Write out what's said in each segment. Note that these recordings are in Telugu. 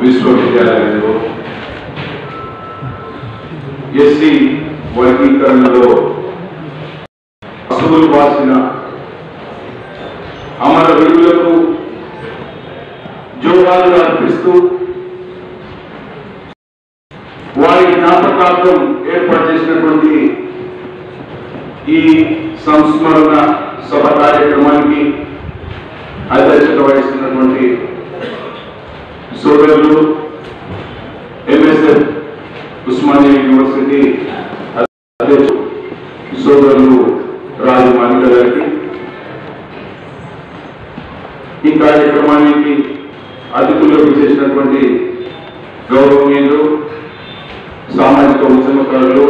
విశ్వవిద్యాలయంలో ఎస్సీ వర్గీకరణలో అసువులు వాసిన అమరవీరులకు జోహార్లు అర్పిస్తూ వారి జ్ఞాపకార్థం ఏర్పాటు చేసినటువంటి ఈ సంస్మరణ సభ కార్యక్రమానికి అధ్యక్షత వహిస్తున్నటువంటి సోదరులు ఎంఎస్ఎఫ్ ఉస్మానియా యూనివర్సిటీ అధ్యక్షులు సోదరులు రాజు మానిక గారికి, ఈ కార్యక్రమానికి అతిథులకు చేసినటువంటి గౌరవనీయులు సామాజిక ఉద్యమకారులు,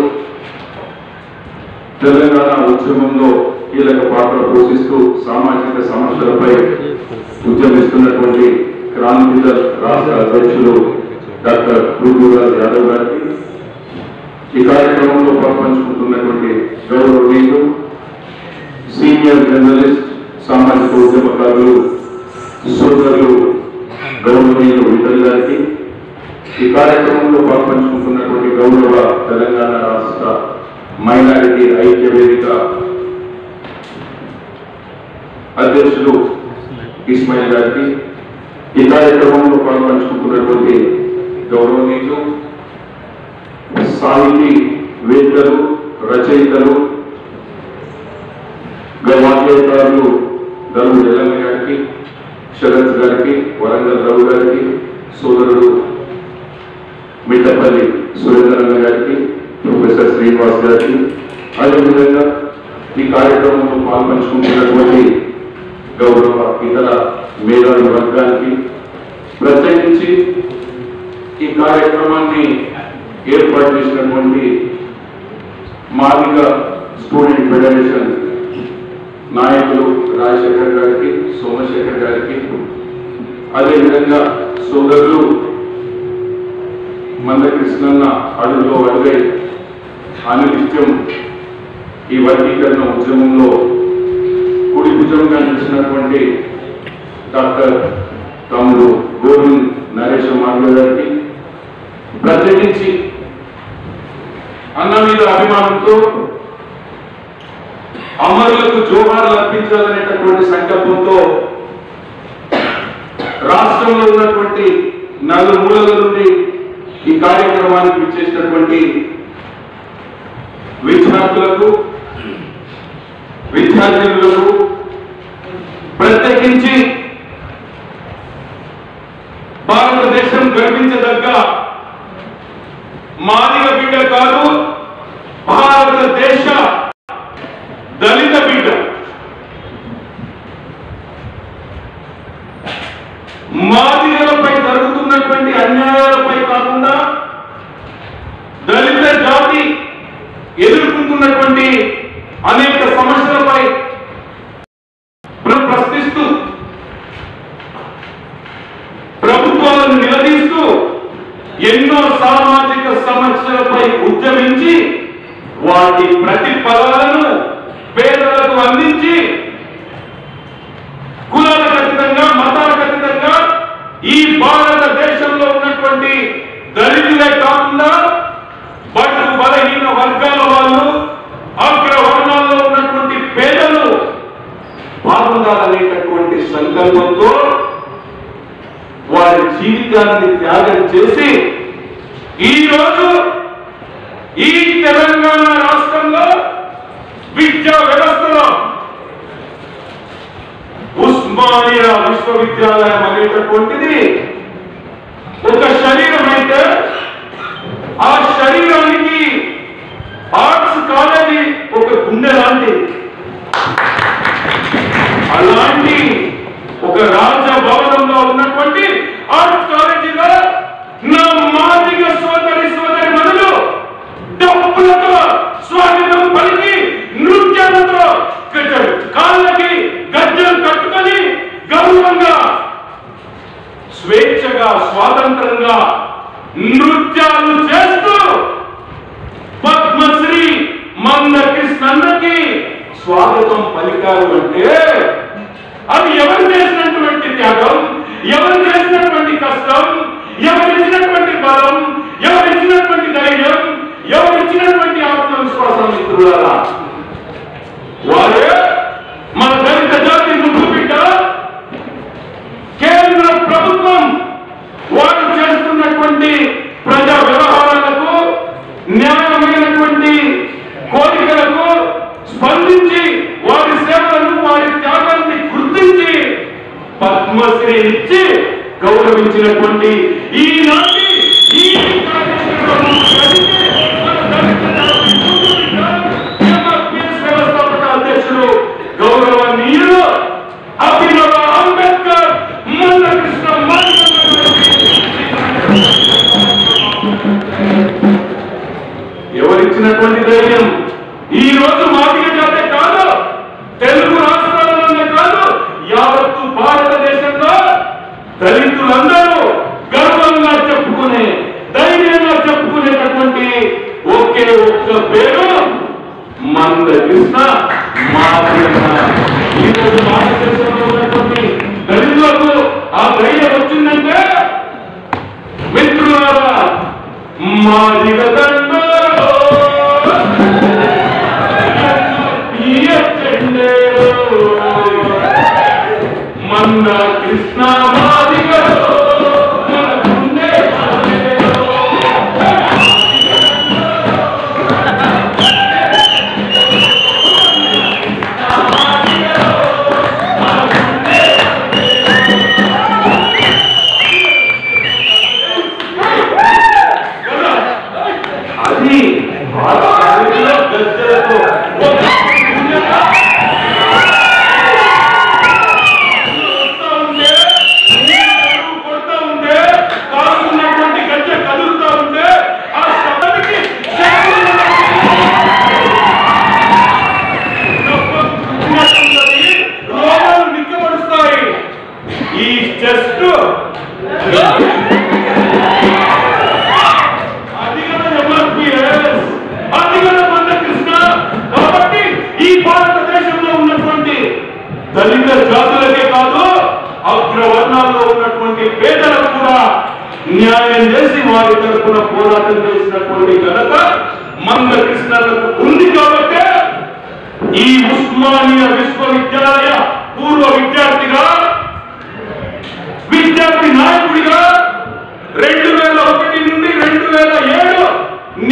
తెలంగాణ ఉద్యమంలో కీలక పాత్ర పోషిస్తూ సామాజిక సమస్యలపై ఉద్యమిస్తున్నటువంటి క్రాంతిదళ్ రాష్ట్ర అధ్యక్షులు డాక్టర్ గురురాజ్ యాదవ్ గారికి, ఈ కార్యక్రమంలో పాల్పంచుకుంటున్నటువంటి గౌరవనీయులు సీనియర్ జర్నలిస్ట్ సామాజిక ఉద్యమకారులు సోదరులు గౌరవనీయులు విఠల్ గారికి, ఈ కార్యక్రమంలో పాల్పంచుకుంటున్నటువంటి గౌరవ తెలంగాణ రాష్ట్ర మైనారిటీ ఐక్య వేదిక అధ్యక్షులు ఇస్మాయిల్ గారికి, ఈ కార్యక్రమంలో పాల్పంచుకుంటున్నటువంటి గౌరవనీయులు సాహితీ వేత్తలు, రచయితలు, వాద్యకారులు దళు ఎల్లమ్మ గారికి, శరత్ గారికి, వరంగల్ రావు గారికి, సోదరుడు మిట్టపల్లి సురేంద్రన్న గారికి, ప్రొఫెసర్ శ్రీనివాస్ గారికి, అదేవిధంగా ఈ కార్యక్రమంలో పాల్పంచుకుంటున్నటువంటి గౌరవ ఇతర మేధావి వర్గానికి, ప్రత్యేకించి ఈ కార్యక్రమాన్ని ఏర్పాటు చేసినటువంటి మాదిగ స్టూడెంట్ ఫెడరేషన్ నాయకులు రాజశేఖర్ గారికి, సోమశేఖర్ గారికి, అదేవిధంగా సోదరులు మందకృష్ణన్న అడుగులో అడుగై అనిత్యం ఈ వర్గీకరణ ఉద్యమంలో కుడి భుజంగా నిలిచినటువంటి డాక్టర్ తమ్ముడు గోవింద్ నరేష్ మాధవ్ గారికి, ప్రత్యేకించి అన్న మీద అభిమానంతో అమరులకు జోహార్లు అర్పించాలనేటటువంటి సంకల్పంతో రాష్ట్రంలో ఉన్నటువంటి నలుమూలల నుండి ఈ కార్యక్రమానికి ఇచ్చేసినటువంటి విద్యార్థులకు, విద్యార్థినులకు, ప్రత్యేకించి భారతదేశం గర్వించదగ్గ మాదిగ బిడ్డ కాదు, భారతదేశ దళిత బిడ్డ, మాదిగలపై జరుగుతున్నటువంటి అన్యాయాలపై కాకుండా దళిత జాతి ఎదుర్కొంటున్నటువంటి అనేక సమస్యలపై ప్రశ్నిస్తూ, ప్రభుత్వాలను నిలదీస్తూ ఎన్నో సామాజిక సమస్యలపై ఉద్యమించి వాటి ప్రతిఫలాలను పేదలకు అందించి కులాలకు అతీతంగా, మతాలకు అతీతంగా ఈ భారతదేశంలో ఉన్నటువంటి దళితులే కాకుండా బడుగు బలహీన వర్గాల వాళ్ళు, అగ్రవర్ణాల్లో ఉన్నటువంటి పేదలు బాగుండాలనేటటువంటి సంకల్పంతో వారి జీవితాన్ని త్యాగం చేసి ఈరోజు ఈ తెలంగాణ రాష్ట్రంలో విద్యా వ్యవస్థలో ఉస్మానియా విశ్వవిద్యాలయం అనేటటువంటిది ఒక శరీరం అయితే ఆ శరీరానికి ఆర్ట్స్ కాలేజీ ఒక గుండె లాంటిది. అలాంటి ఒక రాజభవనంలో ఉన్నటువంటి ఆర్ట్స్ కాలేజీలో నా మాదిగ సోదరి మనులు డప్పులతో స్వాగతం పలికి, నృత్యాలతో కాళ్ళకి గజ్జలు కట్టుకొని గౌరవంగా స్వేచ్ఛగా స్వాతంత్రంగా నృత్యాలు చేస్తూ పద్మశ్రీ మందకృష్ణన్నకి స్వాగతం పలికారు అంటే అది ఎవరు చేసినటువంటి త్యాగం, ఎవరు ధైర్యం, ఎవరిచ్చినటువంటి ఆత్మవిశ్వాసం మిత్రులారా? వారే మన దళిత జాతి ముందు బిడ్డ. కేంద్ర ప్రభుత్వం వారు చేస్తున్నటువంటి ప్రజా వ్యవహారాలకు, న్యాయమైనటువంటి కోరికలకు స్పందించి వారి సేవలను, వారి త్యాగాన్ని గుర్తించి పద్మశ్రీ ఇచ్చి గౌరవించినటువంటి ఈనాటి ఈ వ్యవస్థాపక అధ్యక్షుడు గౌరవనీయులు అభినవ అంబేద్కర్ మందకృష్ణ ఎవరిచ్చినటువంటి ధైర్యం? ఈ రోజు మాదిగ జాతే కాదు, తెలుగు రాష్ట్రాలలోనే కాదు, యావత్తు భారతదేశంలో దళితులందరూ గర్వంగా చెప్పుకునే, ధైర్యంగా చెప్పుకునేటటువంటి ఒకే ఒక్క పేరు మందకృష్ణ మాదిగ. ఈరోజు భారతదేశంలో ఉన్నటువంటి దళితులకు ఆ ధైర్యం వచ్చిందంటే మిత్రులారా, మాదిగ దండో మందకృష్ణ మాదిగ అది గద్దెలతో దళిత జాతులకే కాదు, అగ్రవర్ణాల్లో ఉన్నటువంటి పేదలకు కూడా న్యాయం చేసి వారి తరఫున పోరాటం చేసినటువంటి ఘనత మందకృష్ణలకు ఉంది. కాబట్టి ఈ ఉస్మానియా విశ్వవిద్యాలయ పూర్వ విద్యార్థిగా, విద్యార్థి నాయకుడిగా 2001 నుండి 2007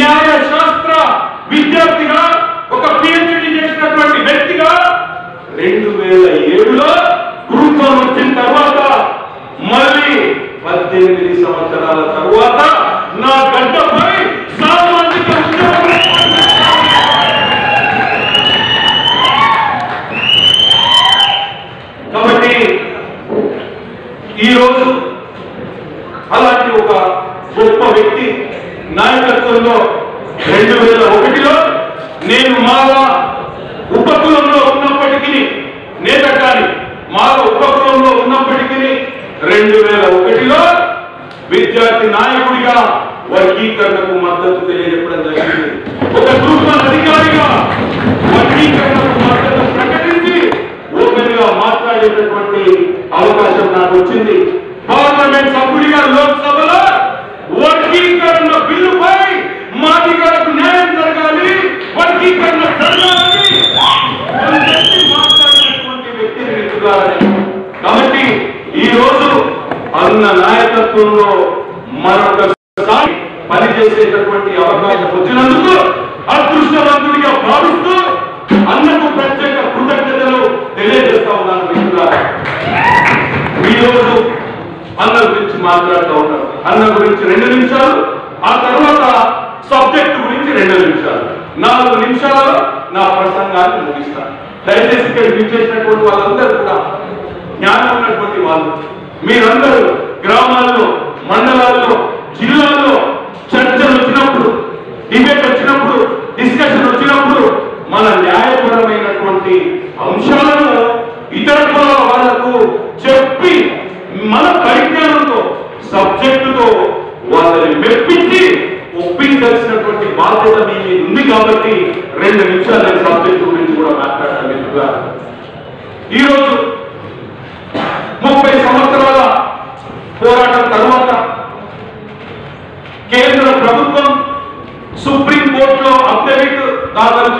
న్యాయ శాస్త్ర విద్యార్థిగా, ఒక పిహెచ్డి చేసినటువంటి వ్యక్తిగా 2007లో గురుత్వం వచ్చిన తర్వాత మళ్ళీ 18 సంవత్సరాల తర్వాత నా గడ్డపై సామాజిక ఉద్యమం. కాబట్టి ఈరోజు అలాంటి ఒక గొప్ప వ్యక్తి నాయకత్వంలో 2001లో నేను మాలా ఉపకులంలో ఉన్నప్పటికీ, నేత కానీ మాల ఉపకులంలో ఉన్నప్పటికీ 2001లో విద్యార్థి నాయకుడిగా వర్గీకరణకు మద్దతు తెలియజెప్పడం జరిగింది. ఒక గ్రూప్ అధికారిగా వర్గీకరణకు మద్దతు ప్రకటించి ఓపెన్ గా మాట్లాడేటటువంటి అవకాశం నాకు వచ్చింది. పార్లమెంట్ సభ్యుడిగా లోక్సభలో వర్గీకరణ బిల్లుపై మాదిగలకు న్యాయం జరగాలి, వర్గీకరణ జరగాలని మాట్లాడినటువంటి వ్యక్తిని మిత్రులారని. కాబట్టి ఈ రోజు అన్న నాయకత్వంలో మరొకసారి పనిచేసేటటువంటి అవకాశం వచ్చినందుకు అదృష్టవంతుడిగా భావిస్తూ అన్నకు ప్రత్యేక కృతజ్ఞతలు తెలియజేస్తా ఉన్నాను మిత్రులారా. ఈరోజు అన్న గురించి మాట్లాడుతూ ఉన్నాను. అన్న గురించి 2 నిమిషాలు, ఆ తర్వాత సబ్జెక్టు గురించి 2 నిమిషాలు, 4 నిమిషాలలో నా ప్రసంగాన్ని ముగిస్తాను. దయచేసి ఇక్కడ విచ్చేసినటువంటి వాళ్ళందరూ కూడా జ్ఞానం ఉన్నటువంటి వాళ్ళు, మీరందరూ గ్రామాల్లో, మండలాల్లో, జిల్లాల్లో చర్చలు వచ్చినప్పుడు, డిబేట్ వచ్చినప్పుడు, డిస్కషన్ వచ్చినప్పుడు మన న్యాయపరమైనటువంటి అంశాలను ఇతర కులాల వాళ్లకు చెప్పి మన పరిజ్ఞానంతో, సబ్జెక్టుతో వాళ్ళని మెప్పించి ఒప్పించాల్సినటువంటి బాధ్యత మీ మీద ఉంది. కాబట్టి 2 నిమిషాల సబ్జెక్టు గురించి కూడా మాట్లాడాలి. ఈరోజు 30 సంవత్సరాల పోరాటం తర్వాత కేంద్ర ప్రభుత్వం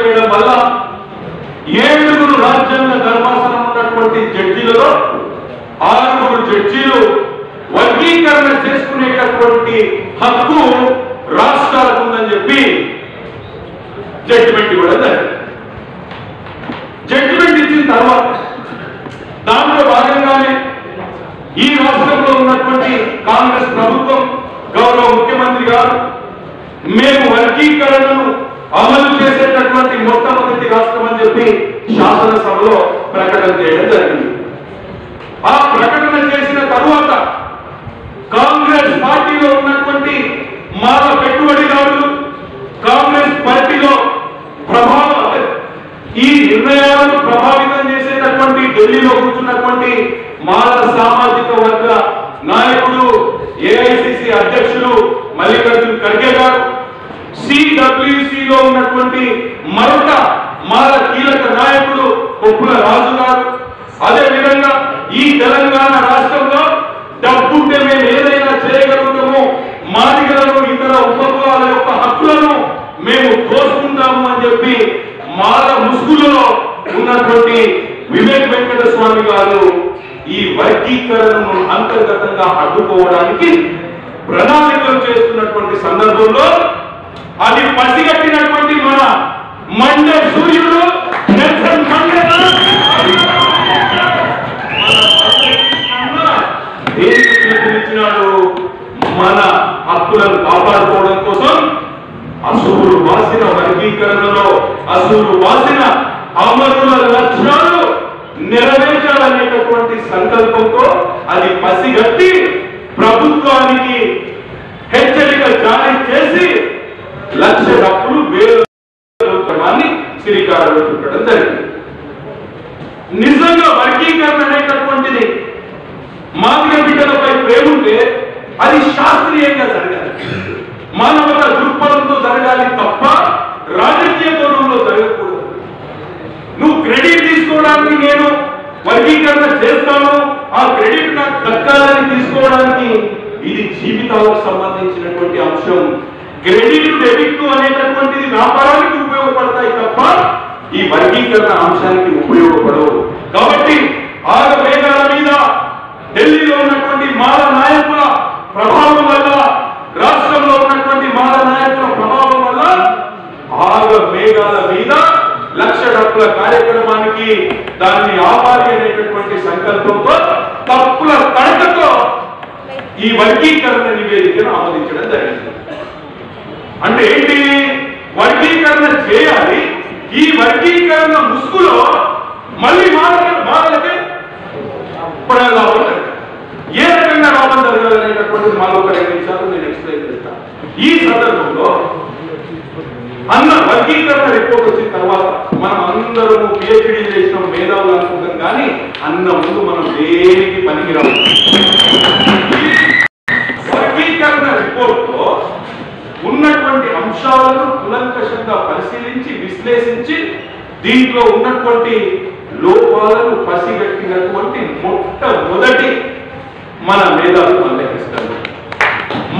చేయడం వల్ల 7 రాజ్యాంగ ధర్మాసనం ఉన్నటువంటి జడ్జీలలో 6 జడ్జీలు వర్గీకరణ చేసుకునేటటువంటి హక్కు రాష్ట్రాలకు ఉందని చెప్పి జడ్జిమెంట్ ఇవ్వడం జరిగింది. జడ్జిమెంట్ ఇచ్చిన తర్వాత దాంట్లో భాగంగానే ఈ రాష్ట్రంలో ఉన్నటువంటి కాంగ్రెస్ ప్రభుత్వం గౌరవ ముఖ్యమంత్రి గారు మేము వర్గీకరణను అమలు చేసేటటువంటి మొట్టమొదటి రాష్ట్రం అని చెప్పి శాసనసభలో ప్రకటన చేయడం జరిగింది. ఆ ప్రకటన చేసిన తరువాత కాంగ్రెస్ పార్టీలో ఉన్నటువంటి మాల పెట్టుబడిదారులు, కాంగ్రెస్ పార్టీలో ఈ నిర్ణయాలను ప్రభావితం చేసేటటువంటి ఢిల్లీలో కూర్చున్నటువంటి మాల సామాజిక వర్గ నాయకుడు, ఏఐసిసి అధ్యక్షులు మల్లికార్జున్ ఖర్గే గారు, సిడబ్ల్యూసిలో ఉన్నటువంటి మరొక మాల కీలక నాయకుడు కొప్పుల రాజు గారు, అదే విధంగా ఈ తెలంగాణ రాష్ట్రంలో డబ్బుంటే మేము ఏదైనా చేయగలుగుతామో, మాదిగలను ఇతర ఉపకులాల యొక్క హక్కులను మేము కోసుకుంటాము అని చెప్పి మాల ముసుగులలో ఉన్నటువంటి వివేక్ వెంకట స్వామి గారు ఈ వర్గీకరణను అంతర్గతంగా అడ్డుకోవడానికి ప్రణాళికలు చేస్తున్నటువంటి సందర్భంలో అది పసిగట్టినటువంటి మన మండే సూర్యుడు నెల్సన్ మండేలా పిలుపునిచ్చినాడు. మన హక్కులను కాపాడుకోవడం కోసం అసూరు వాసిన వర్గీకరణలో అసూరు వాసిన అమరుల లక్ష్యాలు నెరవేర్చాలనేటటువంటి సంకల్పంతో అది పసిగట్టి ప్రభుత్వానికి హెచ్చరిక జారీ చేసి 1,00,000 డబ్బులు వేలని శ్రీకారం చుట్టడం జరిగింది. నిజంగా వర్గీకరణ అనేటటువంటిది మాదిగ బిడ్డలపై ప్రేమ ఉంటే అది శాస్త్రీయంగా జరగాలి, మానవత దృక్పథంతో జరగాలి తప్ప రాజకీయ కోణంలో జరగకూడదు. నువ్వు క్రెడిట్ తీసుకోవడానికి నేను వర్గీకరణ చేస్తాను, ఆ క్రెడిట్ నాకు దక్కాలని తీసుకోవడానికి ఇది జీవితాలకు సంబంధించినటువంటి అంశం. క్రెడిట్ డెబిట్ అనేటటువంటిది వ్యాపారానికి ఉపయోగపడతాయి తప్ప ఈ వర్గీకరణ అంశానికి ఉపయోగపడవు. కాబట్టి ఆగమేఘాల మీద ఢిల్లీలో ఉన్నటువంటి మాల నాయకుల ప్రభావం వల్ల, రాష్ట్రంలో ఉన్నటువంటి మాల నాయకుల ప్రభావం వల్ల ఆగమేఘాల మీద 1,00,000 డబ్బుల కార్యక్రమానికి దాన్ని ఆపాలి అనేటటువంటి సంకల్పంతో తప్పుల తడకతో ఈ వర్గీకరణ నివేదికను ఆమోదించడం జరిగింది. అంటే ఏంటి? వర్గీకరణ చేయాలి, ఈ వర్గీకరణ ముసుగులో మళ్ళీ మాలలకే లాభం జరగాలి. ఏ రకంగా లాభం జరగాలనేటటువంటిది మరొక 2 నిమిషాలు నేను ఎక్స్ప్లెయిన్ చేస్తాను. ఈ సందర్భంలో అన్న వర్గీకరణ రిపోర్ట్ వచ్చిన తర్వాత మనం అందరము పిహెచ్డి చేసిన మేధావులు అనుకుంటాం, కానీ అన్న ముందు మనం దేనికి పనికిరాము. వర్గీకరణ రిపోర్ట్ లో ఉన్నటువంటి అంశాలను కులంకషంగా పరిశీలించి విశ్లేషించి దీంట్లో ఉన్నటువంటి లోపాలను పసిగట్టినటువంటి మొట్టమొదటి మన మేధావులు మందకిస్తారు.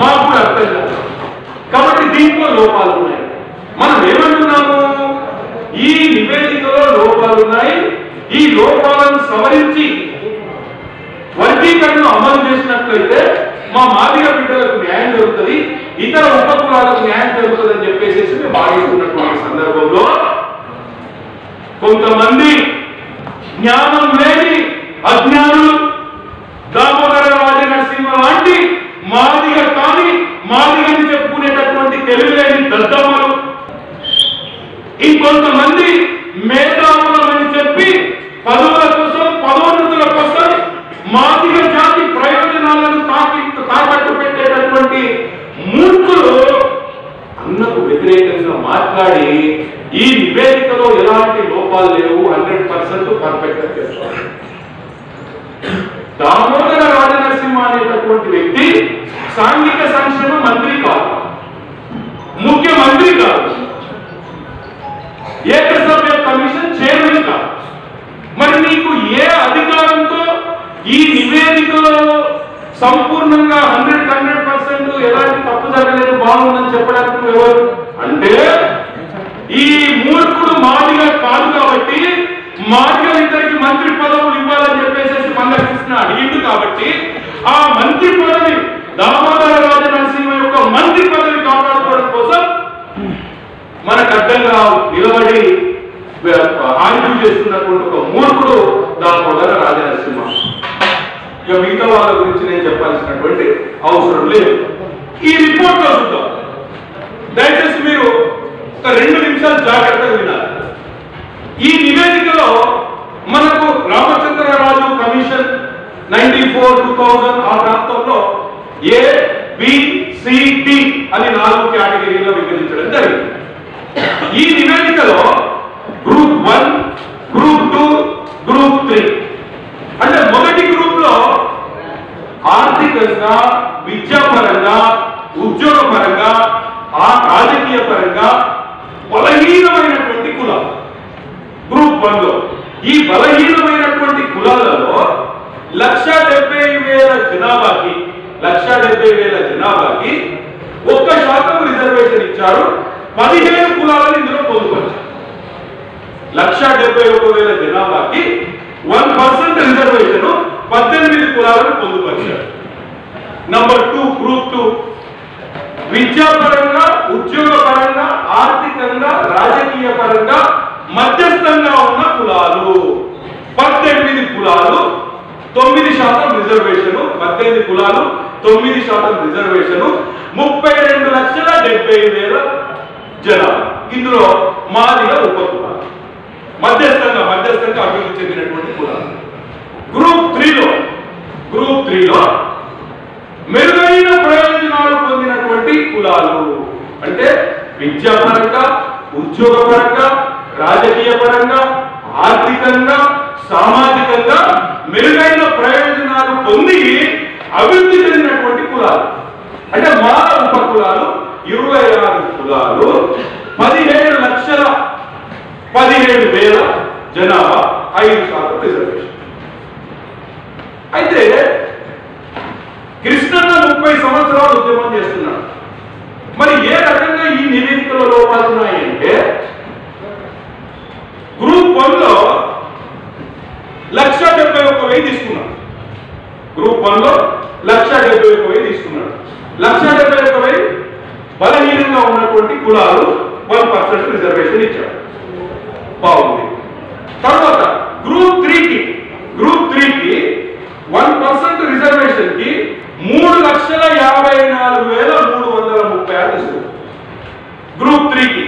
మాకు అర్థం కాదు కాబట్టి దీంట్లో లోపాలు ఉన్నాయి. మనం ఏమంటున్నాము? ఈ నివేదికలో లోపాలు ఉన్నాయి, ఈ లోపాలను సవరించి వర్గీకరణ అమలు చేసినట్లయితే మా మాదిగ బిడ్డలకు న్యాయం జరుగుతుంది, ఇతర ఉపకులాలకు న్యాయం జరుగుతుంది అని చెప్పేసి మేము భావిస్తున్నటువంటి సందర్భంలో కొంతమంది జ్ఞానం లేని అజ్ఞానులు, దామోదర రాజనరసింహ లాంటి మాదిగ కానీ మాదిగని చెప్పుకునేటటువంటి తెలివిలేని దద్దమ్మలు, ఇంకొంతమంది మేధావులని చెప్పి పదవుల కోసం పదోన్నతుల కోసం మాదిగ జాతి ప్రయోజనాలను తాకట్టు పెట్టేటటువంటి మూర్ఖులు అన్నకు వ్యతిరేకంగా మాట్లాడి ఈ నివేదికలో ఎలాంటి లోపాలు లేవు, 100% పర్ఫెక్ట్ గా చేస్తారు. దామోదర రాజనరసింహ అనేటటువంటి వ్యక్తి సాంఘిక సంక్షేమ మంత్రి కాదు, ముఖ్యమంత్రి కాదు, ఏకసభ్య కమిషన్ చైర్మన్ కాదు. మరి నీకు ఏ అధికారంతో ఈ నివేదికలో సంపూర్ణంగా 100% ఎలాంటి తప్పు జరగలేదు బాగుందని చెప్పడానికి ఎవరు? అంటే ఈ మూర్ఖుడు మాదిగలిద్దరికి మంత్రి పదవులు ఇవ్వాలని చెప్పేసి మందకృష్ణ అడిగిండు కాబట్టి ఆ మంత్రి పదవి దామోదర రాజనరసింహ యొక్క మంత్రి పదవి కాపాడుకోవడం కోసం మనకు అడ్డంగా నిలబడి ఆయుధం చేస్తున్నటువంటి ఒక మూర్ఖుడు దామోదర రాజనరసింహ. ఇక మిగతా వాళ్ళ గురించి నేను చెప్పాల్సినటువంటి అవసరం లేదు. ఈ రిపోర్ట్ లో చూద్దాం. దయచేసి మీరు ఒక 2 నిమిషాలు జాగ్రత్తగా వినాలి. ఈ నివేదికలో మనకు రామచంద్రరాజు కమిషన్ 94-2000 ఆ ప్రాంతంలో ABCD అని 4 కేటగిరీలో విభజించడం జరిగింది. ఈ నివేదికలో గ్రూప్ 1, గ్రూప్ 2, గ్రూప్ 3 అంటే మొదటి గ్రూప్ లో ఆర్థికంగా, విద్యాపరంగా, ఉద్యోగపరంగా, రాజకీయ పరంగా బలహీనమైనటువంటి కులాలు. గ్రూప్ 1 లో ఈ బలహీనమైనటువంటి కులాలలో 1,70,000 జనాభాకి 1,70,000 జనాభాకి 1% రిజర్వేషన్ ఇచ్చారు. 15 కులాలను ఇందులో పొందుపరిచారు. 1,71,000 జనాభాకి 1% రిజర్వేషన్ 18 కులాలను పొందుపరిచారు. నంబర్ 2 గ్రూప్ 2 విద్యాపరంగా, ఉద్యోగపరంగా, ఆర్థికంగా, రాజకీయ పరంగా మధ్యస్థంగా ఉన్న కులాలు 18 కులాలు 9% రిజర్వేషన్. 18 కులాలు 9% రిజర్వేషన్ 32,70,000 జనాభా. ఇందులో మాదిగ ఉపకులాలు మధ్యస్థంగా అభివృద్ధి చెందినటువంటి కులాలు. గ్రూప్ 3లో మెరుగైన ప్రయోజనాలు పొందినటువంటి కులాలు అంటే విద్యాపరంగా, ఉద్యోగపరంగా, రాజకీయ పరంగా, ఆర్థికంగా, సామాజికంగా మెరుగైన ప్రయోజనాలు పొంది అభివృద్ధి చెందినటువంటి కులాలు అంటే మాల ఉపకులాలు 26 కులాలు 17,17,000 జనాభా 5% రిజర్వేషన్. అయితే కృష్ణన్న 30 సంవత్సరాలు ఉద్యమం చేస్తున్నాడు. మరి ఏ రకంగా ఈ నివేదికలో లోపాలు ఉన్నాయంటే గ్రూప్ 1 లో 1,71,000 తీసుకున్నాడు. గ్రూప్ 1 లో 1,71,000 తీసుకున్నాడు. 1,71,000 బలహీనంగా ఉన్నటువంటి కులాలు 1% రిజర్వేషన్ ఇచ్చాడు. బాగుంది. తర్వాత గ్రూప్ 3కి 1% రిజర్వేషన్ కి 3,54,336 తీసుకున్నాడు. గ్రూప్ 3కి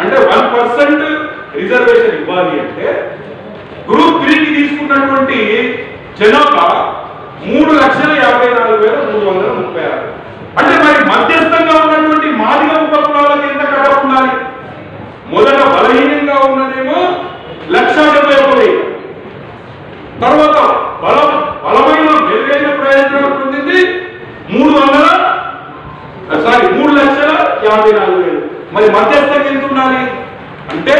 అంటే 1% రిజర్వేషన్ ఇవ్వాలి అంటే గ్రూప్ 3కి తీసుకున్నటువంటి జనాభా 3,54,336. అంటే మరి మధ్యస్థంగా ఉన్నటువంటి మాదిగ ఉపకులాలకు ఎంత కడప ఉండాలి? మొదట బలహీనంగా ఉన్నదేమో 1,70,000. తర్వాత బలమైన మెరుగైన ప్రయోజనాలు పొందింది 3,54,000. మరి మధ్యస్థంగా ఎంత ఉండాలి అంటే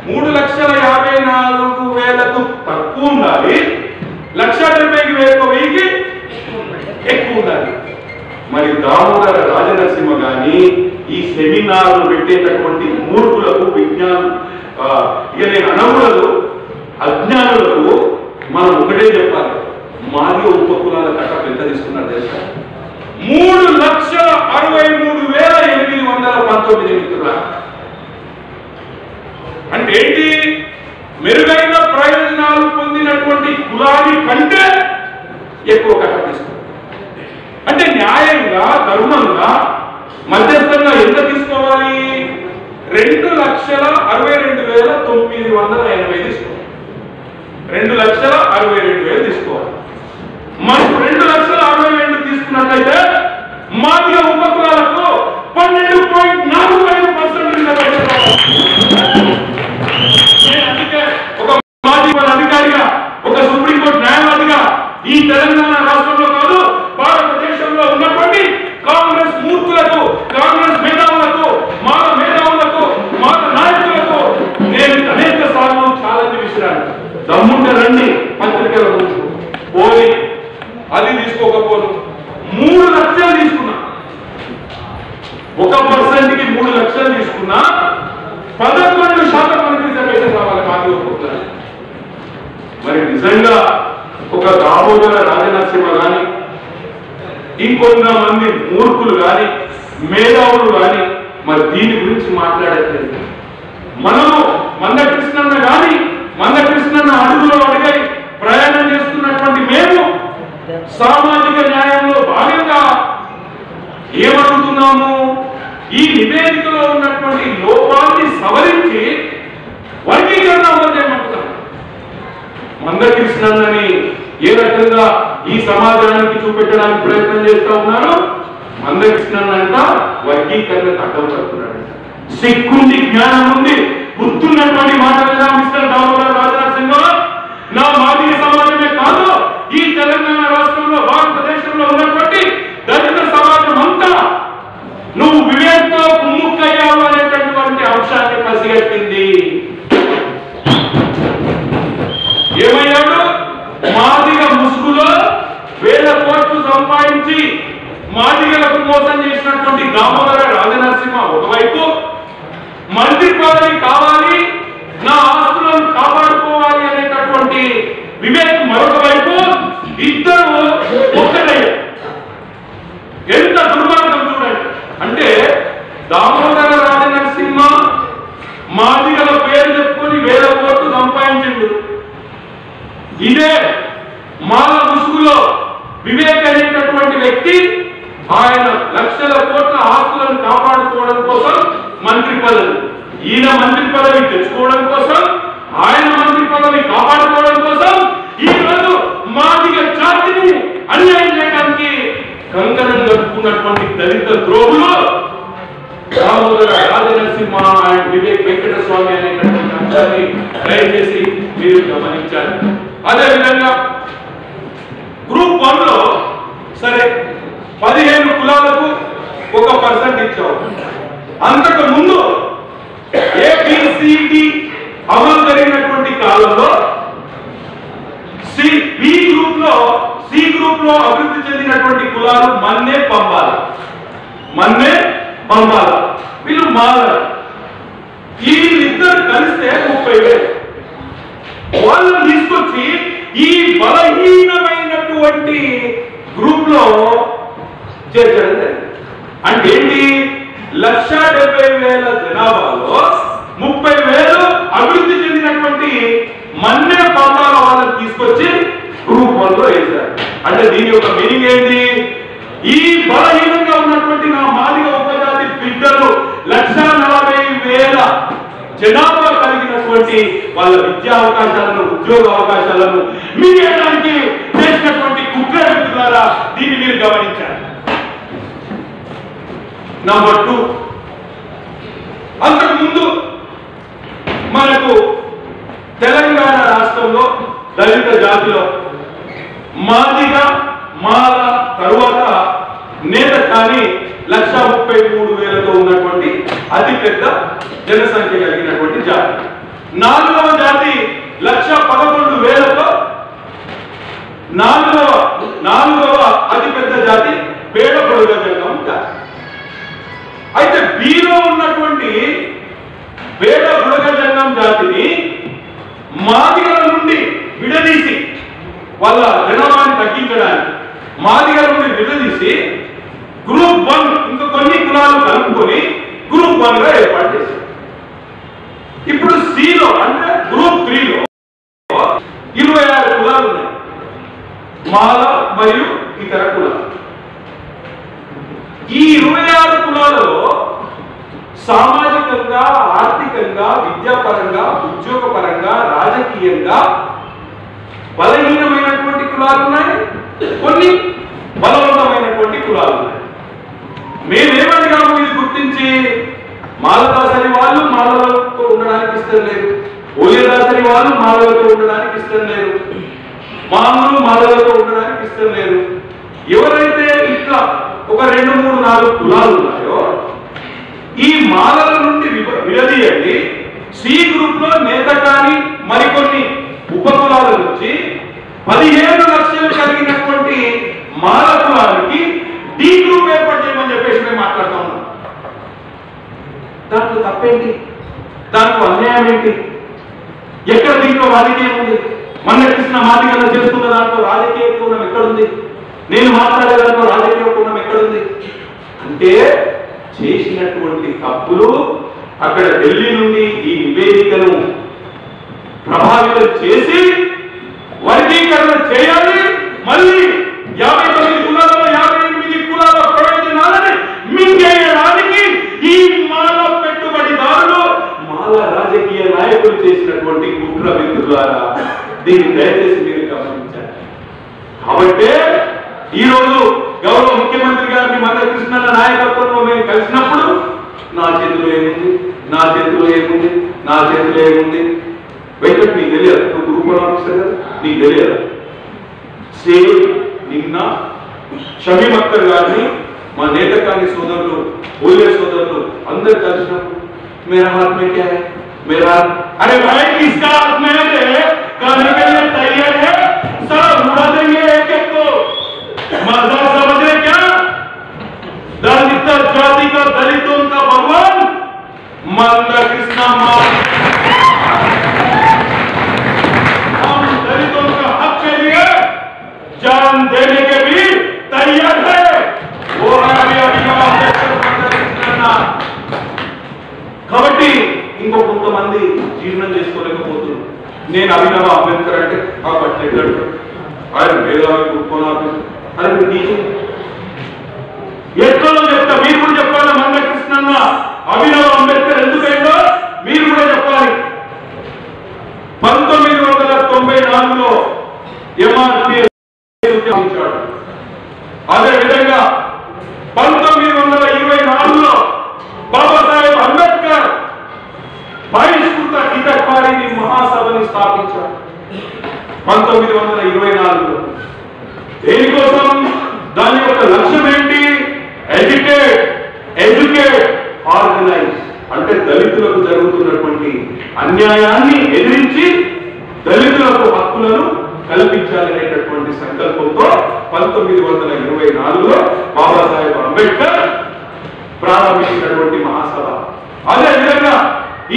3,54,000కు తక్కువ ఉండాలి, 1,70,000కి ఎక్కువ ఉండాలి. మరి దామోదర రాజనరసింహ గాని ఈ సెమినార్లు పెట్టేటటువంటి మూర్ఖులకు, విజ్ఞానం ఇక నేను అనవులకు, అజ్ఞానులకు మనం ఒకటే చెప్పాలి. మాదిగ ఉపకులాల కట్టపు ఎంత తీసుకున్నారు తెలుసా? 3,63,819 మిత్రుల. అంటే ఏంటి? మెరుగైన ప్రయోజనాలు పొందినటువంటి కులాని కంటే ఎక్కువ కట్టపు తీసుకున్నారు. అంటే న్యాయంగా, ధర్మంగా, మధ్యస్థంగా ఎంత తీసుకోవాలి? 2,62,980 తీసుకోవాలి. 2,62,000 తీసుకోవాలి. మనకు 2,62,000 తీసుకున్నట్లయితే మాదిగ ఉపకులాలకు 12.45% రిజర్వేషన్. అందుకే ఒక మాదిగ అధికారిగా, ఒక సుప్రీంకోర్టు న్యాయవాదిగా ఈ తెలంగాణ రాష్ట్రంలో కాదు భారతదేశంలో ఉన్నటువంటి కాంగ్రెస్ మూర్ఖులకు, కాంగ్రెస్ మేధావులకు, మాల మేధావులకు, మాల నాయకులకు నేను అనేక సార్లు ఛాలెంజ్ విసిరాను. దమ్ముంటే రండి పత్రికల ముందు పోయి అది తీసుకోకపోను 3 లక్షలు తీసుకున్నా. 1%కి 3 లక్షలు తీసుకున్నా 11% మనకి రిజర్వేషన్ రావాలి. మాది మరి నిజంగా ఒక దామోదర రాజనరసింహ కానీ ఇంకొంతమంది మూర్ఖులు కానీ మేధావులు కానీ మరి దీని గురించి మాట్లాడట్లేదు. మనము మందకృష్ణన్న కానీ మందకృష్ణన్న అడుగులో అడిగై ప్రయాణం చేస్తున్నటువంటి మేము సామాజిక న్యాయంలో భాగంగా ఏమడుగుతున్నాము? ఈ నివేదికలో ఉన్నటువంటి లోపాన్ని సవరించి వర్గీకరణ అవ్వదేమంటున్నాం. మందకృష్ణన్నని ఏ రకంగా ఈ సమాజానికి చూపెట్టడానికి ప్రయత్నం చేస్తా ఉన్నారు. మందకృష్ణన్న వర్గీకరణకు అడ్డం పడుతున్నాడు. సిగ్గుంది, జ్ఞానం ఉంది, గుర్తున్నటువంటి మాట కదా మిస్టర్ దామోదర రాజనరసింహ. నా మాదిగ సమాజమే కాదు, ఈ తెలంగాణ రాష్ట్రంలో భారతదేశంలో ఉన్నటువంటి దళిత సమాజం అంతా నువ్వు వివేక్తో కుమ్ముక్కయ్యావు అనేటటువంటి అంశాన్ని పసిగట్టింది. ఏమయ్యాడు? మాదిగ ముసుగులో వేల కోట్లు సంపాదించి మాదిగలకు మోసం చేసినటువంటి దామోదర రాజనరసింహ ఒకవైపు, మంత్రి పదవి కావాలి, నా ఆస్తులను కాపాడుకోవాలి అనేటటువంటి వివేక్ మరొక వైపు, ఇద్దరు ఒక్కటయ్యారు. ఎంత దుర్మార్గం చూడండి. అంటే దామోదర రాజనరసింహ మాదిగల పేరు చెప్పుకొని వేల కోట్లు సంపాదించిండు. ఇదే మాల ముసుగులో వివేక్ అనేటటువంటి వ్యక్తి ఆయన లక్షల కోట్ల ఆస్తులను కాపాడుకోవడం కోసం మంత్రి పదవి, ఈయన మంత్రి పదవి తెచ్చుకోవడం కోసం, ఆయన మంత్రి పదవి కాపాడుకోవడం కోసం ఈ రోజు మాదిగ జాతిని అన్యాయం చేయడానికి కంకణం కట్టుకున్నటువంటి దళిత ద్రోహులు దామోదర రాజనరసింహ అండ్ వివేక్ వెంకటస్వామి అనేటటువంటి అంశాన్ని దయచేసి మీరు గమనించాలి. అదేవిధంగా గ్రూప్ 1 లో సరే 15 కులాలకు 1% ఇచ్చావు. అంతకు ముందు ABCD అమలు జరిగినటువంటి కాలంలో సి గ్రూప్ లో అభివృద్ధి చెందినటువంటి కులాలు మన్నే పంబాల, వీళ్ళు మాల. వీళ్ళిద్దరు కలిస్తే 30,000 వాళ్ళని తీసుకొచ్చి ఈ బలహీనమైనటువంటి గ్రూప్ లో చేర్చడం. అంటే ఏంటి? 1,70,000 జనాభాలో 30,000 అభివృద్ధి చెందినటువంటి మన్నే పంబాల వాళ్ళని తీసుకొచ్చి గ్రూప్ 1 లో వేశారు. అంటే దీని యొక్క మీనింగ్ ఏంటి? ఈ బలహీనంగా ఉన్నటువంటి నా మాదిగ ఉపజాతి బిడ్డలు 1,40,000 జనాభా కలిగినటువంటి వాళ్ళ విద్యా అవకాశాలను, ఉద్యోగ అవకాశాలను మీరేయడానికి చేసినటువంటి కుట్ర ద్వారా దీన్ని మీరు గమనించాలి. నంబర్ 2, అంతకు ముందు మనకు తెలంగాణ రాష్ట్రంలో దళిత జాతిలో మాదిగ మాల తరువాత నేత కానీ 1,33,000తో ఉన్నటువంటి అతిపెద్ద జనసంఖ్య కలిగినటువంటి జాతి. 4వ జాతి 1,11,000తో నాలుగవ అతిపెద్ద జాతి పేడ పొడుగ జంగం జాతి. అయితే బీలో ఉన్నటువంటి పేడ పొడుగ జంగం జాతిని మాదిగల నుండి విడదీసి వాళ్ళ జనాభాని తగ్గించడానికి మాదిగల నుండి విడదీసి గ్రూప్ 1 ఇంకా కొన్ని కులాలు కలుపుకొని గ్రూప్ 1 గా ఏర్పాటు చేశారు. ఇప్పుడు సిలో అంటే గ్రూప్ 3లో 26 కులాలు ఉన్నాయి, మాల మరియు ఇతర కులాలు. ఈ 26 కులాలలో సామాజికంగా, ఆర్థికంగా, విద్యాపరంగా, ఉద్యోగపరంగా, రాజకీయంగా బలహీనమైనటువంటి కులాలు ఉన్నాయి, కొన్ని బలవంతమైనటువంటి కులాలు ఉన్నాయి. మేమేమడిగాము ఇది గుర్తించి? మాలదాసరి వాళ్ళు మాలలతో ఉండడానికి ఇష్టం లేదు, ఓలిదాసరి వాళ్ళు మాలలతో ఉండడానికి ఇష్టం లేదు, మామూలు మాలలతో ఉండడానికి ఇష్టం లేదు. ఎవరైతే ఇట్లా ఒక 2, 3, 4 కులాలు ఉన్నాయో ఈ మాలల నుండి విడదీయండి. సి గ్రూప్ లో నేత కానీ మరికొన్ని ఉపకులాల నుంచి 15 లక్షలు కలిగినటువంటి మాల కులానికి డి గ్రూప్ ఏర్పాటు చేయమని చెప్పేసి మేము మాట్లాడుతూ ఉన్నాం. దాంట్లో తప్పేంటి? దాంట్లో అన్యాయం ఏంటి? ఎక్కడ దీంట్లో రాజకీయం ఉంది? మందకృష్ణ మాదిగన్న చేస్తున్న దాంట్లో రాజకీయ కోణం ఎక్కడుంది? నేను మాట్లాడే దాంట్లో రాజకీయ కోణం ఎక్కడుంది? అంటే చేసినటువంటి తప్పులు అక్కడ ఢిల్లీ నుండి ఈ నివేదికను ప్రభావితం చేసి వర్గీకరణ చేయాలి, మళ్ళీ 59 కులాలలో 58 కులాల ప్రయోజనాలని మింగేయడానికి ఈ మాల పెట్టుబడిదారులు, మాల రాజకీయ నాయకులు చేసినటువంటి కుట్ర మిత్రులారా, దీన్ని దయచేసి మీరు గమనించాలి. కాబట్టి ఈ రోజు గౌరవ ముఖ్యమంత్రి గారిని మందకృష్ణన్న నాయకత్వంలో మేము కలిసినప్పుడు నా చేతిలో ఏముంది, నా చేతిలో ఏముంది, నా చేతిలో ఏముంది, వెంకట్ నీకు తెలియదు, నువ్వు గ్రూప్ ఆఫీసర్ కదా, నీకు తెలియదు. సేమ్ నిన్న షమీమ్ అఖ్తర్ గారిని మా నేతకాని సోదరులు, ఓలే సోదరులు అందరు కలిసినప్పుడు मेरा हाथ में क्या है, मेरा अरे भाई किसका हाथ में है, करने के लिए तैयार है, सब उड़ा देंगे एक एक को। मजाक समझ रहे क्या? दलित जाति का, दलितों का भगवान मंदकृष्ण हम दलितों का हक के लिए जान देने के भी तैयार है। वो अभी కాబట్టి ఇంకో కొంతమంది జీర్ణం చేసుకోలేకపోతున్నారు. నేను అభినవ అంబేద్కర్ అంటే ఆ బట్టెడ్ ఆయన మేధావి గ్రూప్ అని టీచింగ్ ఎక్కడో చెప్తా, మీరు కూడా చెప్పాలి. మందకృష్ణన్న అభినవ అంబేద్కర్ ఎందుకైందో మీరు కూడా చెప్పాలి. 1994లో ఎంఆర్పిఎస్ ఉద్యమించాడు. అదేవిధంగా 1924లో బాబాసాహెబ్ అంబేద్కర్ బహిష్కృత హితకారిణి మహాసభని స్థాపించారు 1924లో. దేనికోసం? దాని యొక్క లక్ష్యం ఏంటి? ఎడ్యుకేట్ ఆర్గనైజ్, అంటే దళితులకు జరుగుతున్నటువంటి అన్యాయాన్ని ఎదిరించి దళితులకు హక్కులను కల్పించాలనేటటువంటి సంకల్పంతో 1924లో బాబాసాహెబ్ అంబేద్కర్ ప్రారంభించినటువంటి మహాసభ. అదేవిధంగా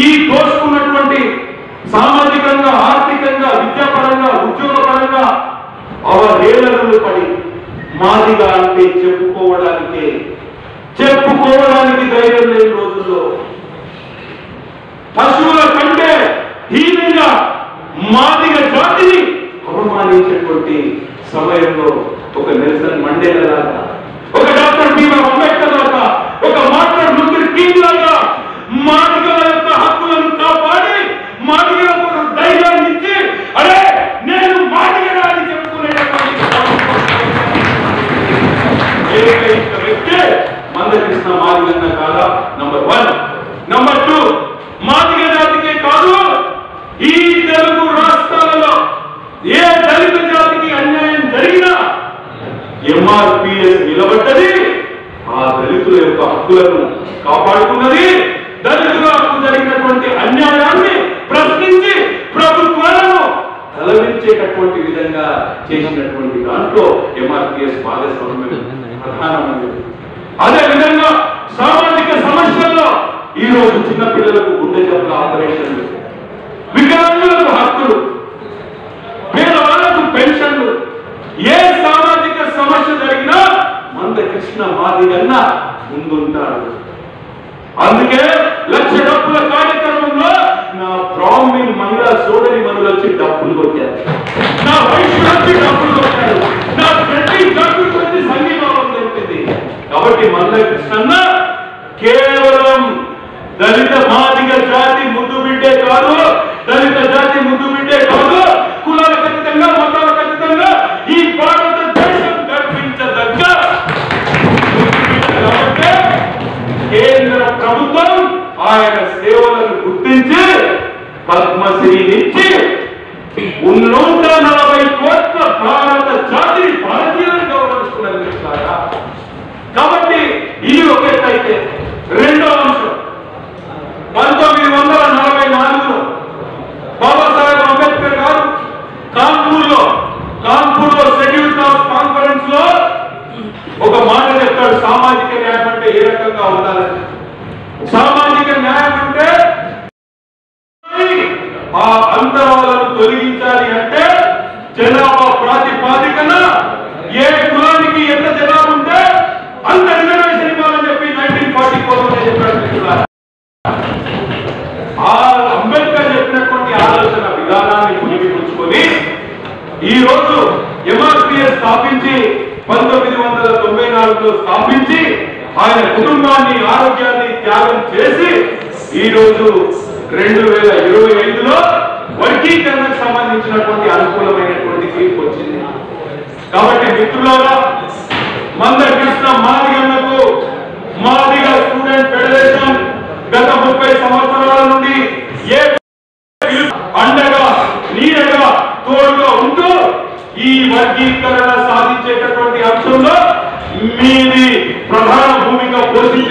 ఈ దోచుకున్నటువంటి సామాజికంగా, ఆర్థికంగా, విద్యాపరంగా, ఉద్యోగపరంగా అవహేళనలు పడి మాదిగా అంటే చెప్పుకోవడానికి ధైర్యం లేని రోజుల్లో పశువుల కంటే హీనంగా మాదిగ జాతిని అవమానించేటువంటి సమయంలో ఒక నెల్సన్ మండేలా లాగా, ఒక డాక్టర్ భీమ్రావ్ అంబేద్కర్ లాగా, ఒక మార్టిన్ లూథర్ కింగ్ లాగా మాదిగల యొక్క హక్కులను కాపాడి మాదిగలకు ధైర్యాన్ని ఇచ్చి అరే నేను మాదిగరా అని చెప్పుకునేటటువంటి ఏకైక వ్యక్తి మందకృష్ణ మాదిగన్న కాదా? నంబర్ 1. నంబర్ 2, మాదిగ జాతికే కాదు, ఈ తెలుగు రాష్ట్రాలలో ఏ దళిత జాతికి అన్యాయం జరిగినా ఎంఆర్పిఎస్ నిలబడ్డది, ఆ దళితుల యొక్క హక్కులను కాపాడుకున్నది, దళితులకు జరిగినటువంటి అన్యాయాన్ని ప్రశ్నించి ప్రభుత్వాలను తలవించేటటువంటి విధంగా చేసినటువంటి దాంట్లో ఎంఆర్పిఎస్ భాగస్వామ్యం ప్రధానమైనది. అదేవిధంగా సామాజిక సమస్యల్లో ఈ రోజు చిన్నపిల్లలకు గుండె జబ్బుల ఆపరేషన్లు, వికలాంగులకు హక్కులు, పేదవాళ్లకు పెన్షన్లు, ఏ సామాజిక సమస్య జరిగినా మందకృష్ణ మాదిగన్న ముందుంటాడు. అందుకే 1,00,000 డబ్బుల కార్యక్రమంలో నా బ్రాహ్మణ్ మహిళా సోదరి మనులు వచ్చి డబ్బులు కొట్టారు, నా వైశ్యులు వచ్చి డబ్బులు కొట్టారు, నా ప్రతి డబ్బులు వచ్చి సంఘీభావం జరిపింది. కాబట్టి మందకృష్ణన్న కేవలం దళిత మాదిగ జాతి ముద్దు బిడ్డే కాదు, దళిత జాతి ముద్దు బిడ్డే కాదు, కులాల ఖచ్చితంగా, మతాల ఖచ్చితంగా ఈ భారతదేశం గర్వించదగ్గ కాబట్టి కేంద్ర ప్రభుత్వం ఆయన సేవలను గుర్తించి పద్మశ్రీనిచ్చి 140 కోట్ల భారత జాతిని భారతీయులను గౌరవిస్తున్నది. కాబట్టి ఇది ఒక ఎత్తు అయితే, రెండో అంశం 1944లో బాబాసాహెబ్ అంబేద్కర్ గారు కాన్పూర్లో షెడ్యూల్ కాస్ట్ కాన్ఫరెన్స్ లో ఒక మాట చెప్తాడు. సామాజిక న్యాయం అంటే ఏ రకంగా ఉండాలని. సామాజిక న్యాయం అంటే ఆ అంతరాలను తొలగించాలి అంటే జనాభా ప్రాతిపాదికన ఏ కులానికి ఎంత జనాభా ఉంటే అంత రిజర్వేషన్ ఇవ్వాలని చెప్పి 1944 చెప్పారు. అంబేద్కర్ చెప్పినటువంటి ఆలోచన విధానాన్ని పుణిపుచ్చుకొని ఈ రోజు ఎంఆర్పిఎస్ స్థాపించి 1994లో స్థాపించి ఆయన కుటుంబాన్ని ఆరోగ్యాన్ని త్యాగం చేసి ఈ రోజు 2025లో వర్గీకరణకు సంబంధించినటువంటి అనుకూలమైనటువంటి తీర్పు వచ్చింది. కాబట్టి మిత్రులారా, మందకృష్ణ మాదిగన్నకు మాదిగ స్టూడెంట్ ఫెడరేషన్ గత 30 సంవత్సరాల నుండి ఏ అండగా నీడగా తోడుగా ఉంటూ ఈ వర్గీకరణ సాధించేటటువంటి అంశంలో మీది ప్రధాన భూమిక పోషించి